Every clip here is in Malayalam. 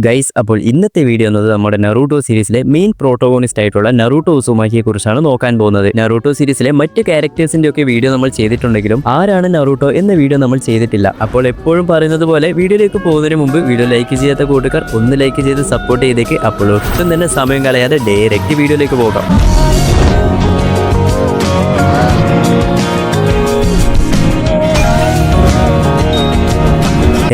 ഗൈസ്, അപ്പോൾ ഇന്നത്തെ വീഡിയോ എന്നത് നമ്മുടെ നറൂട്ടോ സീരീസിലെ മെയിൻ പ്രോട്ടോഗോണിസ്റ്റ് ആയിട്ടുള്ള നറൂട്ടോ ഉസുമാക്കിയെ കുറിച്ചാണ് നോക്കാൻ പോകുന്നത്. നറൂട്ടോ സീരീസിലെ മറ്റ് ക്യാരക്ടേഴ്സിന്റെ ഒക്കെ വീഡിയോ നമ്മൾ ചെയ്തിട്ടുണ്ടെങ്കിലും ആരാണ് നറൂട്ടോ എന്ന വീഡിയോ നമ്മൾ ചെയ്തിട്ടില്ല. അപ്പോൾ എപ്പോഴും പറയുന്നത് പോലെ വീഡിയോയിലേക്ക് പോകുന്നതിന് മുമ്പ് വീഡിയോ ലൈക്ക് ചെയ്യാത്ത കൂട്ടുകാർ ഒന്ന് ലൈക്ക് ചെയ്ത് സപ്പോർട്ട് ചെയ്തേക്ക്. അപ്പോൾ ഒട്ടും തന്നെ സമയം കളയാതെ ഡയറക്റ്റ് വീഡിയോയിലേക്ക് പോകാം.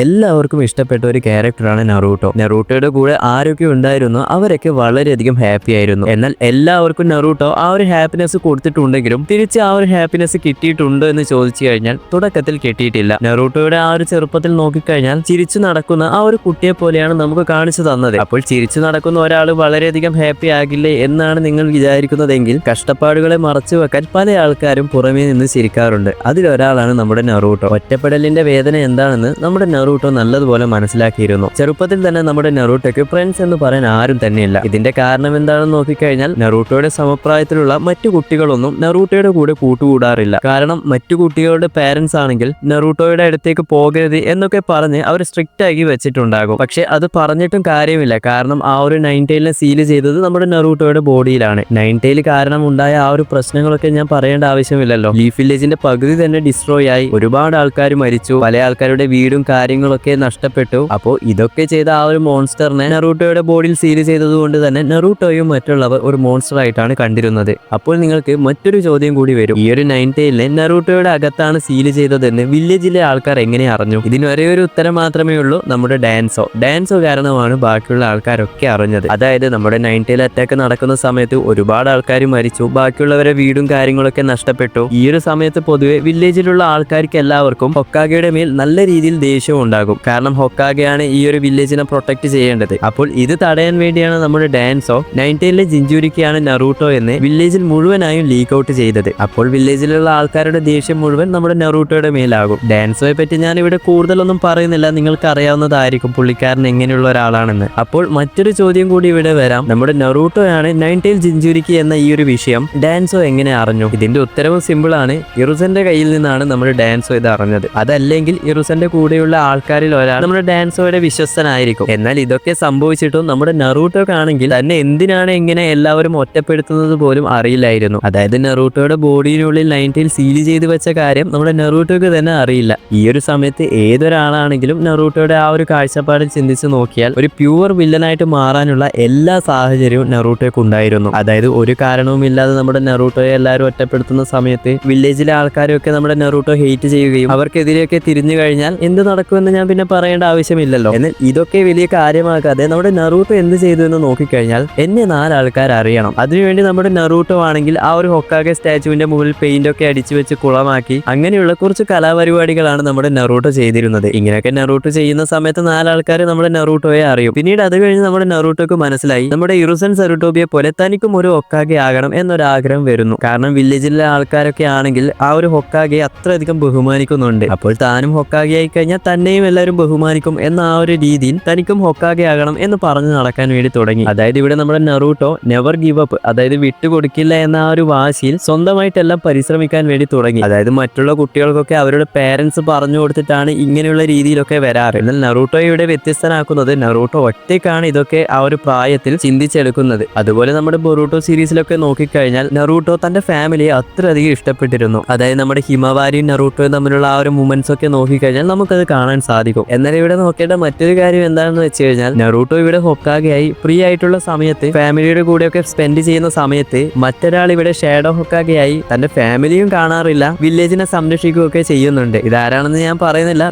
എല്ലാവർക്കും ഇഷ്ടപ്പെട്ട ഒരു ക്യാരക്ടറാണ് നറൂട്ടോ. നറൂട്ടോയുടെ കൂടെ ആരൊക്കെ ഉണ്ടായിരുന്നു അവരൊക്കെ വളരെയധികം ഹാപ്പി ആയിരുന്നു. എന്നാൽ എല്ലാവർക്കും നറൂട്ടോ ആ ഒരു ഹാപ്പിനെസ് കൊടുത്തിട്ടുണ്ടെങ്കിലും തിരിച്ച് ആ ഒരു ഹാപ്പിനെസ് കിട്ടിയിട്ടുണ്ടോ എന്ന് ചോദിച്ചു കഴിഞ്ഞാൽ തുടക്കത്തിൽ കിട്ടിയിട്ടില്ല. നറൂട്ടോയുടെ ആ ഒരു ചെറുപ്പത്തിൽ നോക്കിക്കഴിഞ്ഞാൽ ചിരിച്ചു നടക്കുന്ന ആ ഒരു കുട്ടിയെ പോലെയാണ് നമുക്ക് കാണിച്ചു തന്നത്. അപ്പോൾ ചിരിച്ചു നടക്കുന്ന ഒരാൾ വളരെയധികം ഹാപ്പി ആകില്ലേ എന്നാണ് നിങ്ങൾ വിചാരിക്കുന്നതെങ്കിൽ കഷ്ടപ്പാടുകളെ മറച്ചു വെക്കാൻ പല ആൾക്കാരും പുറമേ നിന്ന് ചിരിക്കാറുണ്ട്. അതിലൊരാളാണ് നമ്മുടെ നറൂട്ടോ. ഒറ്റപ്പെടലിന്റെ വേദന എന്താണെന്ന് നമ്മുടെ നറൂട്ടോ നല്ലതുപോലെ മനസ്സിലാക്കിയിരുന്നു. ചെറുപ്പത്തിൽ തന്നെ നമ്മുടെ നറൂട്ടോയ്ക്ക് ഫ്രണ്ട്സ് എന്ന് പറയാൻ ആരും തന്നെയില്ല. ഇതിന്റെ കാരണം എന്താണെന്ന് നോക്കിക്കഴിഞ്ഞാൽ നറൂട്ടോയുടെ സമപ്രായത്തിലുള്ള മറ്റു കുട്ടികളൊന്നും നറൂട്ടോയുടെ കൂടെ കൂട്ടുകൂടാറില്ല. കാരണം മറ്റു കുട്ടികളുടെ പാരന്റ്സ് ആണെങ്കിൽ നറൂട്ടോയുടെ അടുത്തേക്ക് പോകരുത് എന്നൊക്കെ പറഞ്ഞ് അവർ സ്ട്രിക്റ്റ് ആക്കി വെച്ചിട്ടുണ്ടാകും. പക്ഷെ അത് പറഞ്ഞിട്ടും കാര്യമില്ല. കാരണം ആ ഒരു നൈൻറ്റെയിലിനെ സീൽ ചെയ്തത് നമ്മുടെ നറൂട്ടോയുടെ ബോഡിയിലാണ്. നൈൻറ്റെയിൽ കാരണം ഉണ്ടായ ആ ഒരു പ്രശ്നങ്ങളൊക്കെ ഞാൻ പറയേണ്ട ആവശ്യമില്ലല്ലോ. ലീഫ് വില്ലേജിന്റെ പകുതി തന്നെ ഡിസ്ട്രോയ് ആയി, ഒരുപാട് ആൾക്കാർ മരിച്ചു, പല ആൾക്കാരുടെ വീടും കാര്യങ്ങളൊക്കെ നഷ്ടപ്പെട്ടു. അപ്പോൾ ഇതൊക്കെ ചെയ്ത ആ ഒരു മോൺസ്റ്ററിനെ നറൂട്ടോയുടെ ബോഡിയിൽ സീൽ ചെയ്തത് കൊണ്ട് തന്നെ നറൂട്ടോയും മറ്റുള്ളവർ ഒരു മോൺസ്റ്റർ ആയിട്ടാണ് കണ്ടിരുന്നത്. അപ്പോൾ നിങ്ങൾക്ക് മറ്റൊരു ചോദ്യം കൂടി വരും, ഈ ഒരു നൈൻറ്റെയിലിനെ നറൂട്ടോയുടെ അകത്താണ് സീൽ ചെയ്തതെന്ന് വില്ലേജിലെ ആൾക്കാർ എങ്ങനെ അറിഞ്ഞു? ഇതിന് ഒരേ ഒരു ഉത്തരം മാത്രമേ ഉള്ളൂ, നമ്മുടെ ഡാൻസോ കാരണമാണ് ബാക്കിയുള്ള ആൾക്കാരൊക്കെ അറിഞ്ഞത്. അതായത് നമ്മുടെ നൈൻറ്റെയിൽ അറ്റാക്ക് നടക്കുന്ന സമയത്ത് ഒരുപാട് ആൾക്കാർ മരിച്ചു, ബാക്കിയുള്ളവരെ വീടും കാര്യങ്ങളൊക്കെ നഷ്ടപ്പെട്ടു. ഈ ഒരു സമയത്ത് പൊതുവെ വില്ലേജിലുള്ള ആൾക്കാർക്ക് എല്ലാവർക്കും ഹൊക്കാഗെയുടെ മേൽ നല്ല രീതിയിൽ ദേഷ്യം ഉണ്ടാകും. കാരണം ഹൊക്കാഗെയാണ് ഈ ഒരു വില്ലേജിനെ പ്രൊട്ടക്ട് ചെയ്യേണ്ടത്. അപ്പോൾ ഇത് തടയാൻ വേണ്ടിയാണ് നമ്മുടെ ഡാൻസോ നൈൻറ്റെയിലെ ജിൻജുരിക്കാണ് നറൂട്ടോ എന്ന് വില്ലേജിൽ മുഴുവനായും ലീക്ക് ഔട്ട് ചെയ്തത്. അപ്പോൾ വില്ലേജിലുള്ള ആൾക്കാരുടെ ദേഷ്യം മുഴുവൻ നമ്മുടെ നറൂട്ടോയുടെ മേലാകും. ഡാൻസോയെ പറ്റി ഞാൻ ഇവിടെ കൂടുതലൊന്നും പറയുന്നില്ല, നിങ്ങൾക്ക് അറിയാവുന്നതായിരിക്കും പുള്ളിക്കാരൻ എങ്ങനെയുള്ള ഒരാളാണെന്ന്. അപ്പോൾ മറ്റൊരു ചോദ്യം കൂടി ഇവിടെ വരാം, നമ്മുടെ നറൂട്ടോയാണ് നൈൻറ്റെയിൽ ജിൻജുരിക്ക് എന്ന ഈ ഒരു വിഷയം ഡാൻസോ എങ്ങനെ അറിഞ്ഞു? ഇതിന്റെ ഉത്തരവും സിമ്പിൾ ആണ്, ഇറുസന്റെ കയ്യിൽ നിന്നാണ് നമ്മുടെ ഡാൻസോ ഇത് അറിഞ്ഞത്. അതല്ലെങ്കിൽ ഇറുസന്റെ കൂടെയുള്ള ആൾക്കാരിൽ ഒരാൾ നമ്മുടെ ഡാൻസോയുടെ വിശ്വസ്തനായിരിക്കും. എന്നാൽ ഇതൊക്കെ സംഭവിച്ചിട്ടും നമ്മുടെ നറൂട്ടോക്കാണെങ്കിൽ തന്നെ എന്തിനാണ് എങ്ങനെ എല്ലാവരും ഒറ്റപ്പെടുത്തുന്നത് പോലും അറിയില്ലായിരുന്നു. അതായത് നറൂട്ടോയുടെ ബോഡിയിനുള്ളിൽ നൈൻറ്റെയിൽ സീൽ ചെയ്ത് വെച്ച കാര്യം നമ്മുടെ നറൂട്ടോക്ക് തന്നെ അറിയില്ല. ഈ ഒരു സമയത്ത് ഏതൊരാളാണെങ്കിലും നറൂട്ടോയുടെ ആ ഒരു കാഴ്ചപ്പാടിൽ ചിന്തിച്ച് നോക്കിയാൽ ഒരു പ്യൂർ വില്ലനായിട്ട് മാറാനുള്ള എല്ലാ സാഹചര്യവും നറൂട്ടോക്ക് ഉണ്ടായിരുന്നു. അതായത് ഒരു കാരണവുമില്ലാതെ നമ്മുടെ നറൂട്ടോയെ എല്ലാവരും ഒറ്റപ്പെടുത്തുന്ന സമയത്ത് വില്ലേജിലെ ആൾക്കാരൊക്കെ നമ്മുടെ നറൂട്ടോ ഹെയ്റ്റ് ചെയ്യുകയും അവർക്കെതിരെയൊക്കെ തിരിഞ്ഞു കഴിഞ്ഞാൽ എന്ത് നടക്കുമെന്ന് ഞാൻ പിന്നെ പറയേണ്ട ആവശ്യമില്ലല്ലോ. എന്നാൽ ഇതൊക്കെ വലിയ കാര്യമാക്കാതെ നമ്മുടെ നറൂട്ടോ എന്ത് ചെയ്തു എന്ന് നോക്കിക്കഴിഞ്ഞാൽ എന്നെ 4 ആൾക്കാർ അറിയണം. അതിനുവേണ്ടി നമ്മുടെ നറൂട്ടോ ആണെങ്കിൽ ആ ഒരു ഹൊക്കാഗെ സ്റ്റാച്ചുവിന്റെ മുകളിൽ പെയിന്റ് ഒക്കെ അടിച്ചു വെച്ച് കുളമാക്കി അങ്ങനെയുള്ള കുറച്ച് കലാപരിപാടികളാണ് നമ്മുടെ നറൂട്ടോ ചെയ്തിരുന്നത്. ഇങ്ങനെയൊക്കെ നറൂട്ടോ ചെയ്യുന്ന സമയത്ത് 4 ആൾക്കാർ നമ്മുടെ നറൂട്ടോയെ അറിയും. പിന്നീട് അത് കഴിഞ്ഞ് നമ്മുടെ നറൂട്ടോക്ക് മനസ്സിലായി നമ്മുടെ ഇറുസൻ സറുട്ടോബിയെ പോലെ തനിക്കും ഒരു ഹൊക്കാഗെ ആകണം എന്നൊരാഗ്രഹം വരുന്നു. കാരണം വില്ലേജിലെ ആൾക്കാരൊക്കെ ആണെങ്കിൽ ആ ഒരു ഹൊക്കാഗെ അത്രയധികം ബഹുമാനിക്കുന്നുണ്ട്. അപ്പോൾ താനും ഹൊക്കാഗെ ആയി കഴിഞ്ഞാൽ തന്നെയും എല്ലാവരും ബഹുമാനിക്കും എന്ന ആ ഒരു രീതിയിൽ തനിക്കും ഹൊക്കാഗെ ആകണം എന്ന് പറഞ്ഞു നടക്കാൻ വേണ്ടി തുടങ്ങി. അതായത് ഇവിടെ നമ്മുടെ നറൂട്ടോ നെവർ ഗിവ് അപ്പ്, അതായത് വിട്ടുകൊടുക്കില്ല എന്ന ആ ഒരു വാശിയിൽ സ്വന്തമായിട്ടെല്ലാം പരിശ്രമിക്കാൻ വേണ്ടി തുടങ്ങി. അതായത് മറ്റുള്ള കുട്ടികൾക്കൊക്കെ അവരുടെ പേരൻസ് പറഞ്ഞു കൊടുത്തിട്ടാണ് ഇങ്ങനെയുള്ള രീതിയിലൊക്കെ വരാറ്. എന്നാൽ നറൂട്ടോ ഇവിടെ വ്യത്യസ്തനാക്കുന്നത് നറൂട്ടോ ഒറ്റയ്ക്കാണ് ഇതൊക്കെ ആ ഒരു പ്രായത്തിൽ ചിന്തിച്ചെടുക്കുന്നത്. അതുപോലെ നമ്മുടെ ബൊറൂട്ടോ സീരീസിലൊക്കെ നോക്കിക്കഴിഞ്ഞാൽ നറൂട്ടോ തന്റെ ഫാമിലിയെ അത്രയധികം ഇഷ്ടപ്പെട്ടിരുന്നു. അതായത് നമ്മുടെ ഹിമവാരിയും നറൂട്ടോയും തമ്മിലുള്ള ആ ഒരു മൂമെന്റ്സ് ഒക്കെ നോക്കിക്കഴിഞ്ഞാൽ നമുക്കത് കാണാൻ സാധിക്കും. എന്നാൽ ഇവിടെ നോക്കേണ്ട മറ്റൊരു കാര്യം എന്താണെന്ന് വെച്ച് കഴിഞ്ഞാൽ നറൂട്ടോ ഇവിടെ ഹൊക്കാഗെയായി ഫ്രീ ആയിട്ടുള്ള സമയത്ത് ഫാമിലിയുടെ കൂടെയൊക്കെ സ്പെൻഡ് ചെയ്യുന്ന സമയത്ത് മറ്റൊരാൾ ഇവിടെ ഷാഡോ ഹൊക്കാഗെയായി തന്റെ ഫാമിലിയും കാണാറില്ല, വില്ലേജിനെ സംരക്ഷിക്കുകയൊക്കെ ചെയ്യുന്നുണ്ട്. ഇതാരാണെന്ന് ഞാൻ പറയുന്നില്ല,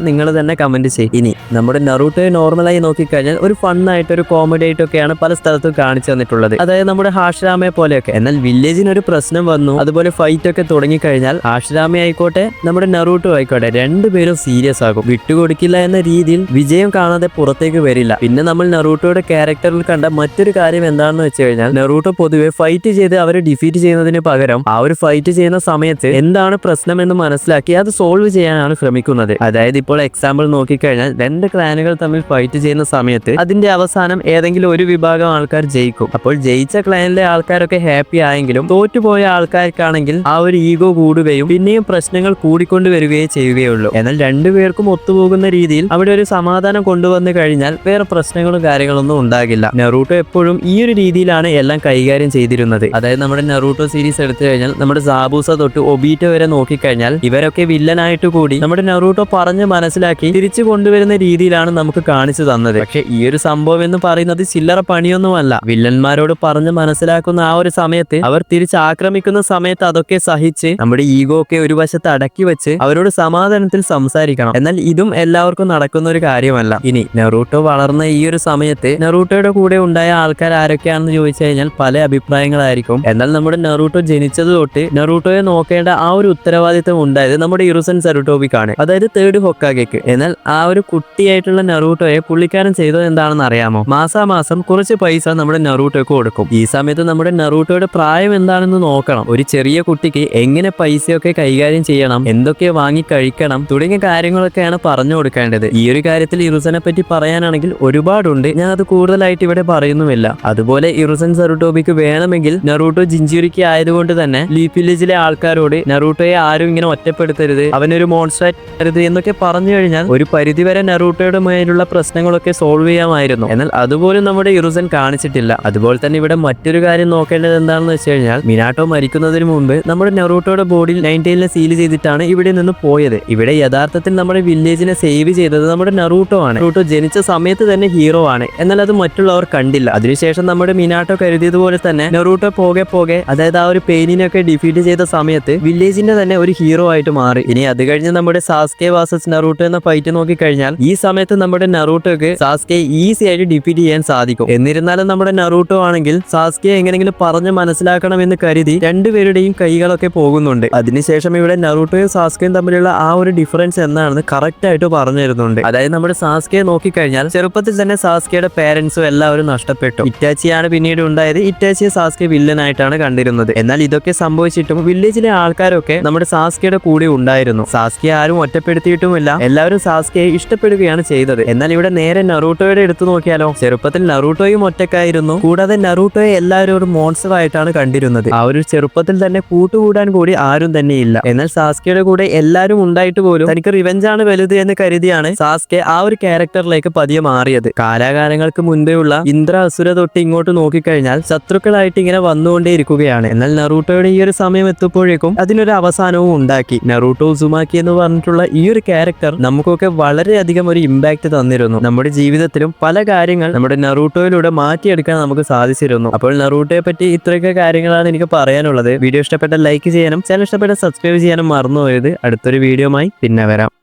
നിങ്ങൾ തന്നെ കമന്റ് ചെയ്യും. ഇനി നമ്മുടെ നറൂട്ടോയെ നോർമലായി നോക്കിക്കഴിഞ്ഞാൽ ഒരു ഫണ്ണായിട്ട് ഒരു കോമഡി ആയിട്ടൊക്കെയാണ് പല സ്ഥലത്തും കാണിച്ചു തന്നിട്ടുള്ളത്. അതായത് നമ്മുടെ ഹാഷിരാമയെ പോലെയൊക്കെ. എന്നാൽ വില്ലേജിന് ഒരു പ്രശ്നം വന്നു, അതുപോലെ ഫൈറ്റ് ഒക്കെ തുടങ്ങിക്കഴിഞ്ഞാൽ ഹാഷിരാമ ആയിക്കോട്ടെ നമ്മുടെ നറൂട്ടോ ആയിക്കോട്ടെ രണ്ടുപേരും സീരിയസ് ആകും. വിട്ടുകൊടുക്കില്ല എന്ന രീതിയിൽ വിജയം കാണാതെ പുറത്തേക്ക് വരില്ല. പിന്നെ നമ്മൾ നറൂട്ടോയുടെ ക്യാരക്ടറിൽ കണ്ട മറ്റൊരു കാര്യം എന്താണെന്ന് വെച്ച് കഴിഞ്ഞാൽ നറൂട്ടോ പൊതുവെ ഫൈറ്റ് ചെയ്ത് അവരെ ഡിഫീറ്റ് ചെയ്യുന്നതിന് പകരം ആ ഒരു ഫൈറ്റ് ചെയ്യുന്ന സമയത്ത് എന്താണ് പ്രശ്നം എന്ന് മനസ്സിലാക്കി അത് സോൾവ് ചെയ്യാനാണ് ശ്രമിക്കുന്നത്. അതായത് ഇപ്പോൾ എക്സാമ്പിൾ നോക്കിക്കഴിഞ്ഞാൽ 2 ക്ലാനുകൾ തമ്മിൽ ഫൈറ്റ് ചെയ്യുന്ന സമയത്ത് അതിന്റെ അവസാനം ഏതെങ്കിലും ഒരു വിഭാഗം ആൾക്കാർ ജയിക്കും. അപ്പോൾ ജയിച്ച ക്ലാനിലെ ആൾക്കാരൊക്കെ ഹാപ്പി ആയെങ്കിലും തോറ്റുപോയ ആൾക്കാർക്കാണെങ്കിൽ ആ ഒരു ഈഗോ കൂടുകയും പിന്നെയും പ്രശ്നങ്ങൾ കൂടിക്കൊണ്ടുവരികയും ചെയ്യുകയുള്ളൂ. എന്നാൽ രണ്ടുപേർക്കും ഒത്തുപോകുന്ന രീതിയിൽ അവിടെ ഒരു സമാധാനം കൊണ്ടുവന്നു കഴിഞ്ഞാൽ വേറെ പ്രശ്നങ്ങളും കാര്യങ്ങളൊന്നും ഉണ്ടാകില്ല. നെറൂട്ടോ എപ്പോഴും ഈ ഒരു രീതിയിലാണ് എല്ലാം കൈകാര്യം ചെയ്തിരുന്നത്. അതായത് നമ്മുടെ നെറൂട്ടോ സീരീസ് എടുത്തു കഴിഞ്ഞാൽ നമ്മുടെ സാബൂസ തൊട്ട് ഒബീറ്റോ വരെ നോക്കിക്കഴിഞ്ഞാൽ ഇവരൊക്കെ വില്ലനായിട്ട് കൂടി നമ്മുടെ നെറൂട്ടോ പറഞ്ഞ് മനസ്സിലാക്കി തിരിച്ചു കൊണ്ടുവരുന്ന രീതിയിലാണ് നമുക്ക് കാണിച്ചു തന്നത്. പക്ഷെ ഈ ഒരു സംഭവം എന്ന് പറയുന്നത് ചില്ലറ പണിയൊന്നുമല്ല. വില്ലന്മാരോട് പറഞ്ഞ് മനസ്സിലാക്കുന്ന ആ ഒരു സമയത്ത് അവർ തിരിച്ചാക്രമിക്കുന്ന സമയത്ത് അതൊക്കെ സഹിച്ച് നമ്മുടെ ഈഗോ ഒക്കെ ഒരു വശത്ത് അടക്കി വെച്ച് അവരോട് സമാധാനത്തിൽ സംസാരിക്കണം. എന്നാൽ ഇതും എല്ലാവർക്കും നടക്കുന്ന ഒരു കാര്യമല്ല. ഇനി നെറൂട്ടോ വളർന്ന ഈ ഒരു സമയത്ത് നെറൂട്ടോയുടെ കൂടെ ഉണ്ടായ ആൾക്കാർ ആരൊക്കെയാണെന്ന് ചോദിച്ചു കഴിഞ്ഞാൽ പല അഭിപ്രായങ്ങളായിരിക്കും. എന്നാൽ നമ്മുടെ നെറൂട്ടോ ജനിച്ചത് തൊട്ട് നെറൂട്ടോയെ നോക്കേണ്ട ആ ഒരു ഉത്തരവാദിത്തം ഉണ്ടായത് നമ്മുടെ ഇറുസൻ സരുട്ടോബിക്കാണ്, അതായത് തേർഡ് ഹൊക്കാഗെക്ക്. എന്നാൽ ആ ഒരു കുട്ടിയായിട്ടുള്ള നെറൂട്ടോയെ പുള്ളിക്കാരൻ ചെയ്തത് എന്താണെന്ന് അറിയാമോ? മാസാമാസം കുറച്ച് പൈസ നമ്മുടെ നെറൂട്ടോയ്ക്ക് കൊടുക്കും. ഈ സമയത്ത് നമ്മുടെ നെറൂട്ടോയുടെ പ്രായം എന്താണെന്ന് നോക്കണം. ഒരു ചെറിയ കുട്ടിക്ക് എങ്ങനെ പൈസയൊക്കെ കൈകാര്യം ചെയ്യണം, എന്തൊക്കെ വാങ്ങി കഴിക്കണം തുടങ്ങിയ കാര്യങ്ങളൊക്കെയാണ് പറഞ്ഞു കൊടുക്കേണ്ടത്. ഈ ഒരു കാര്യത്തിൽ ഇറുസനെ പറ്റി പറയാനാണെങ്കിൽ ഒരുപാടുണ്ട്. ഞാൻ അത് കൂടുതലായിട്ട് ഇവിടെ പറയുന്നുമില്ല. അതുപോലെ ഇറുസൻ സരുട്ടോബിക്ക് വേണമെങ്കിൽ നെറൂട്ടോ ജിൻജുരിക്ക് ആയതുകൊണ്ട് തന്നെ ലീഫ് വില്ലേജിലെ ആൾക്കാരോട് നെറൂട്ടോയെ ആരും ഇങ്ങനെ ഒറ്റപ്പെടുത്തരുത്, അവനൊരു മോൺസ്റ്റർ ആയിട്ട് എന്നൊക്കെ പറഞ്ഞു കഴിഞ്ഞാൽ ഒരു പരിധിവരെ നെറൂട്ടോയുടെ മേലുള്ള പ്രശ്നങ്ങളൊക്കെ സോൾവ് ചെയ്യാമായിരുന്നു. എന്നാൽ അതുപോലും നമ്മുടെ ഇറുസൻ കാണിച്ചിട്ടില്ല. അതുപോലെ തന്നെ ഇവിടെ മറ്റൊരു കാര്യം നോക്കേണ്ടത് എന്താണെന്ന് വെച്ച് കഴിഞ്ഞാൽ മിനാട്ടോ മരിക്കുന്നതിന് മുമ്പ് നമ്മുടെ നെറൂട്ടോയുടെ ബോഡിയിൽ 9 സീൽ ചെയ്തിട്ടാണ് ഇവിടെ നിന്ന് പോയത്. ഇവിടെ യഥാർത്ഥത്തിൽ നമ്മുടെ വില്ലേജിനെ സേവ് ചെയ്തത് നമ്മുടെ നെറൂട്ടോ ആണ്. നെറൂട്ടോ ജനിച്ച സമയത്ത് തന്നെ ഹീറോ ആണ്. എന്നാൽ അത് മറ്റുള്ളവർ കണ്ടില്ല. അതിനുശേഷം നമ്മുടെ മിനാട്ടോ കരുതിയതുപോലെ തന്നെ നെറൂട്ടോ പോകെ അതായത് ആ ഒരു പെയിനിനൊക്കെ ഡിഫീറ്റ് ചെയ്ത സമയത്ത് വില്ലേജിന്റെ തന്നെ ഒരു ഹീറോ ആയിട്ട് മാറി. ഇനി അത് കഴിഞ്ഞ് നമ്മുടെ സാസ്കെ വാസസ് നെറൂട്ടോ എന്ന ഫൈറ്റ് നോക്കിക്കഴിഞ്ഞാൽ ഈ സമയത്ത് നമ്മുടെ നെറൂട്ടോക്ക് സാസ്കെ ഈസി ആയിട്ട് ഡിഫീറ്റ് ചെയ്യാൻ സാധിക്കും. എന്നിരുന്നാലും നമ്മുടെ നെറൂട്ടോ ആണെങ്കിൽ സാസ്കെ എങ്ങനെയെങ്കിലും പറഞ്ഞ് മനസ്സിലാക്കണമെന്ന് കരുതി രണ്ടുപേരുടെയും കൈകളൊക്കെ പോകുന്നുണ്ട്. അതിനുശേഷം ഇവിടെ നെറൂട്ടോയും സാസ്കയും തമ്മിലുള്ള ആ ഒരു ഡിഫറൻസ് എന്താണെന്ന് കറക്റ്റ് ആയിട്ട് പറഞ്ഞു തരുന്നുണ്ട്. അതായത് നമ്മുടെ സാസ്കയെ നോക്കിക്കഴിഞ്ഞാൽ ചെറുപ്പത്തിൽ തന്നെ സാസ്കയുടെ പേരൻസും എല്ലാവരും നഷ്ടപ്പെട്ടു. ഇറ്റാച്ചിയാണ് പിന്നീട് ഉണ്ടായത്. ഇറ്റാച്ചിയെ സാസ്കെ വില്ലനായിട്ടാണ് കണ്ടിരുന്നത്. എന്നാൽ ഇതൊക്കെ സംഭവിച്ചിട്ടും വില്ലേജിലെ ആൾക്കാരൊക്കെ നമ്മുടെ സാസ്കയുടെ കൂടെ ഉണ്ടായിരുന്നു. സാസ്കയെ ആരും ഒറ്റപ്പെടുത്തിയിട്ടുമില്ല. എല്ലാവരും സാസ്കയെ ഇഷ്ടപ്പെടുകയാണ് ചെയ്തത്. എന്നാൽ ഇവിടെ നേരെ നെറൂട്ടോയുടെ എടുത്തു നോക്കിയാലോ, ചെറുപ്പത്തിൽ നെറൂട്ടോയും ഒറ്റക്കായിരുന്നു. കൂടാതെ നെറൂട്ടോയെ എല്ലാവരും ഒരു മോൺസ്റ്റർ ആയിട്ടാണ് കണ്ടിരുന്നത്. ആ ഒരു ചെറുപ്പത്തിൽ തന്നെ കൂട്ടുകൂടാൻ കൂടി ആരും തന്നെ ഇല്ല. എന്നാൽ സാസ്കയുടെ കൂടെ എല്ലാവരും ഉണ്ടായിട്ട് പോലും തനിക്ക് റിവെഞ്ചാണ് വലുത് എന്ന് കരുതിയാണ് സാസ്കെ ആ ഒരു ക്യാരക്ടറിലേക്ക് പതിയെ മാറിയത്. കാലാകാലങ്ങൾക്ക് മുൻപേ ഉള്ള ഇന്ദ്ര അസുര തൊട്ട് ഇങ്ങോട്ട് നോക്കിക്കഴിഞ്ഞാൽ ശത്രുക്കളായിട്ട് ഇങ്ങനെ വന്നുകൊണ്ടേയിരിക്കുകയാണ്. എന്നാൽ നെറൂട്ടോയുടെ ഈ ഒരു സമയം എത്തുമ്പോഴേക്കും അതിനൊരു അവസാനവും ഉണ്ടാക്കി. നെറൂട്ടോ ഉസുമാക്കി എന്ന് പറഞ്ഞിട്ടുള്ള ഈ ഒരു ക്യാരക്ടർ നമുക്കൊക്കെ വളരെയധികം ഒരു ഇമ്പാക്ട് തന്നിരുന്നു. നമ്മുടെ ജീവിതത്തിലും പല കാര്യങ്ങൾ നമ്മുടെ നെറൂട്ടോയിലൂടെ മാറ്റിയെടുക്കാൻ നമുക്ക് സാധിച്ചിരുന്നു. അപ്പോൾ നെറൂട്ടോയെ പറ്റി ഇത്രയൊക്കെ കാര്യങ്ങളാണ് എനിക്ക് പറയാനുള്ളത്. വീഡിയോ ഇഷ്ടപ്പെട്ട ലൈക്ക് ചെയ്യാനും ചാനൽ ഇഷ്ടപ്പെട്ട സബ്സ്ക്രൈബ് ചെയ്യാനും മറന്നു പോയത്. അടുത്തൊരു വീഡിയോയുമായി പിന്നെ വരാം.